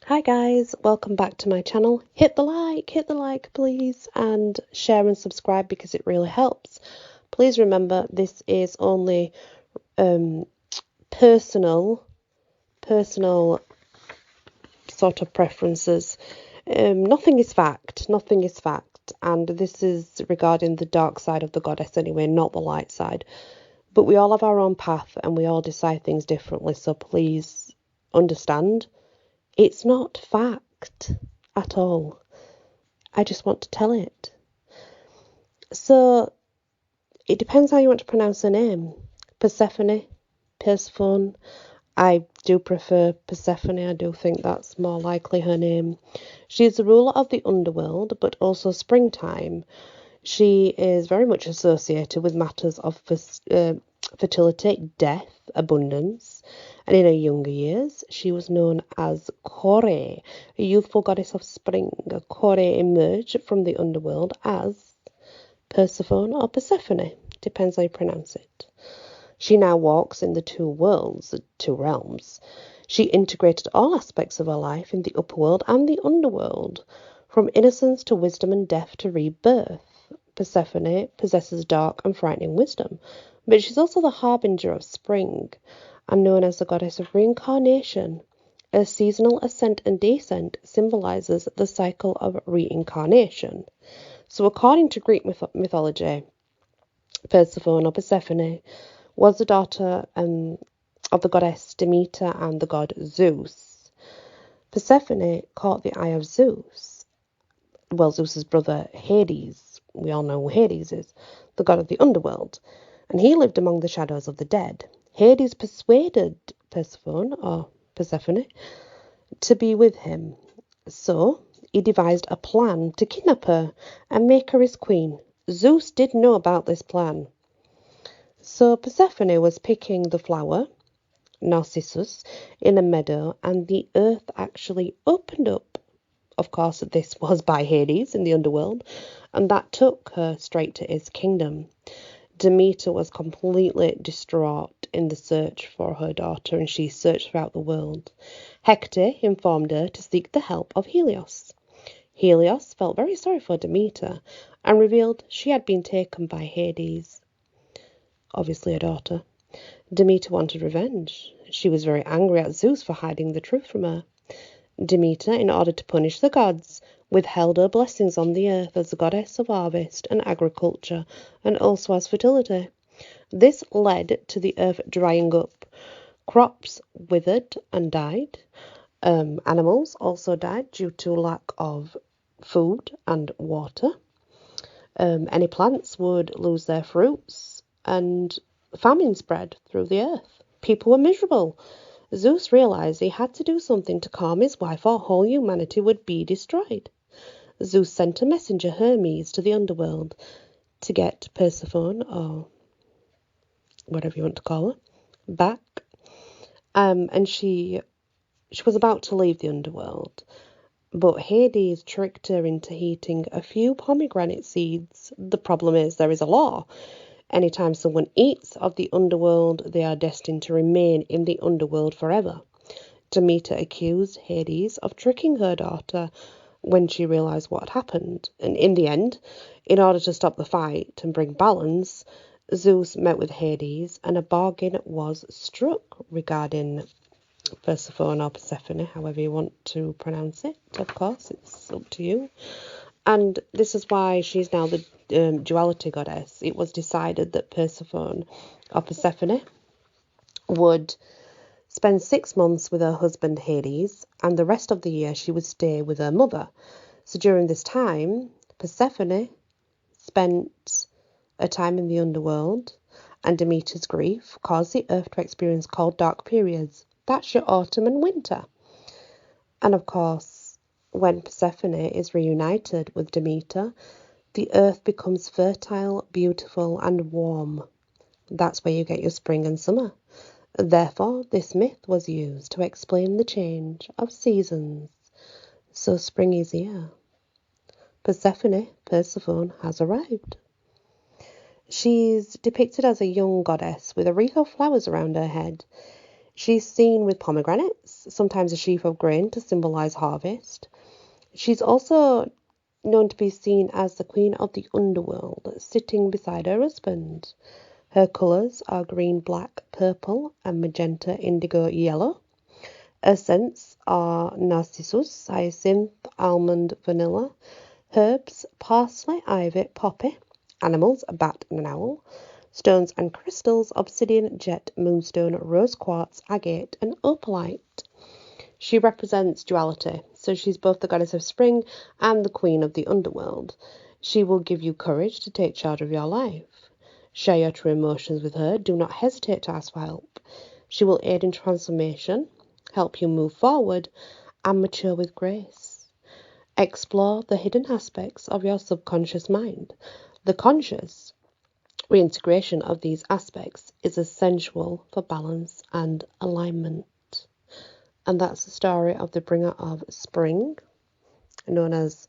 Hi guys, welcome back to my channel. Hit the like please, and share and subscribe because it really helps. Please remember this is only personal sort of preferences. Nothing is fact, and this is regarding the dark side of the goddess anyway, not the light side. But we all have our own path and we all decide things differently, so please understand. It's not fact at all. I just want to tell it. So, it depends how you want to pronounce her name. Persephone, Persephone. I do prefer Persephone. I do think that's more likely her name. She is the ruler of the underworld, but also springtime. She is very much associated with matters of fertility, death, abundance, and in her younger years, she was known as Kore, a youthful goddess of spring. Kore emerged from the underworld as Persephone or Persephone, depends how you pronounce it. She now walks in the two worlds, the two realms. She integrated all aspects of her life in the upper world and the underworld, from innocence to wisdom and death to rebirth. Persephone possesses dark and frightening wisdom, but she's also the harbinger of spring and known as the goddess of reincarnation. Her seasonal ascent and descent symbolizes the cycle of reincarnation. So, according to Greek mythology, Persephone or Persephone was the daughter of the goddess Demeter and the god Zeus. Persephone caught the eye of Zeus, Zeus's brother Hades. We all know who Hades is, the god of the underworld, and he lived among the shadows of the dead. Hades persuaded Persephone to be with him, so he devised a plan to kidnap her and make her his queen. Zeus did know about this plan. So Persephone was picking the flower, Narcissus, in a meadow, and the earth actually opened up. Of course, this was by Hades in the underworld, and that took her straight to his kingdom. Demeter was completely distraught in the search for her daughter, and she searched throughout the world. Hector informed her to seek the help of Helios. Helios felt very sorry for Demeter and revealed she had been taken by Hades, obviously a daughter. Demeter wanted revenge. She was very angry at Zeus for hiding the truth from her. Demeter, in order to punish the gods, withheld her blessings on the earth as the goddess of harvest and agriculture, and also as fertility. This led to the earth drying up. Crops withered and died. Animals also died due to lack of food and water. Any plants would lose their fruits, and famine spread through the earth. People were miserable. Zeus realized he had to do something to calm his wife or whole humanity would be destroyed. Zeus sent a messenger, Hermes, to the underworld to get Persephone, or whatever you want to call her, back. And she was about to leave the underworld, but Hades tricked her into eating a few pomegranate seeds. The problem is there is a law. Anytime someone eats of the underworld, they are destined to remain in the underworld forever. Demeter accused Hades of tricking her daughter when she realized what had happened. And in the end, in order to stop the fight and bring balance, Zeus met with Hades and a bargain was struck regarding Persephone or Persephone, however you want to pronounce it. Of course, it's up to you. And this is why she's now the duality goddess. It was decided that Persephone or Persephone would spend 6 months with her husband Hades, and the rest of the year she would stay with her mother. So during this time, Persephone spent a time in the underworld, and Demeter's grief caused the earth to experience cold, dark periods. That's your autumn and winter. And of course, when Persephone is reunited with Demeter, the earth becomes fertile, beautiful, and warm. That's where you get your spring and summer. Therefore, this myth was used to explain the change of seasons. So spring is here. Persephone has arrived. She's depicted as a young goddess with a wreath of flowers around her head. She's seen with pomegranates, sometimes a sheaf of grain to symbolize harvest. She's also known to be seen as the queen of the underworld, sitting beside her husband. Her colours are green, black, purple, and magenta, indigo, yellow. Her scents are narcissus, hyacinth, almond, vanilla. Herbs, parsley, ivy, poppy. Animals, a bat and an owl. Stones and crystals, obsidian, jet, moonstone, rose quartz, agate, and opalite. She represents duality, so she's both the goddess of spring and the queen of the underworld. She will give you courage to take charge of your life. Share your true emotions with her. Do not hesitate to ask for help. She will aid in transformation, help you move forward, and mature with grace. Explore the hidden aspects of your subconscious mind. The conscious reintegration of these aspects is essential for balance and alignment. And that's the story of the bringer of spring, known as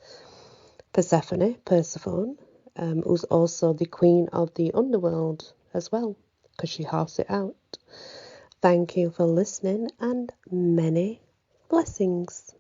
Persephone, who's also the queen of the underworld as well, because she halves it out. Thank you for listening, and many blessings.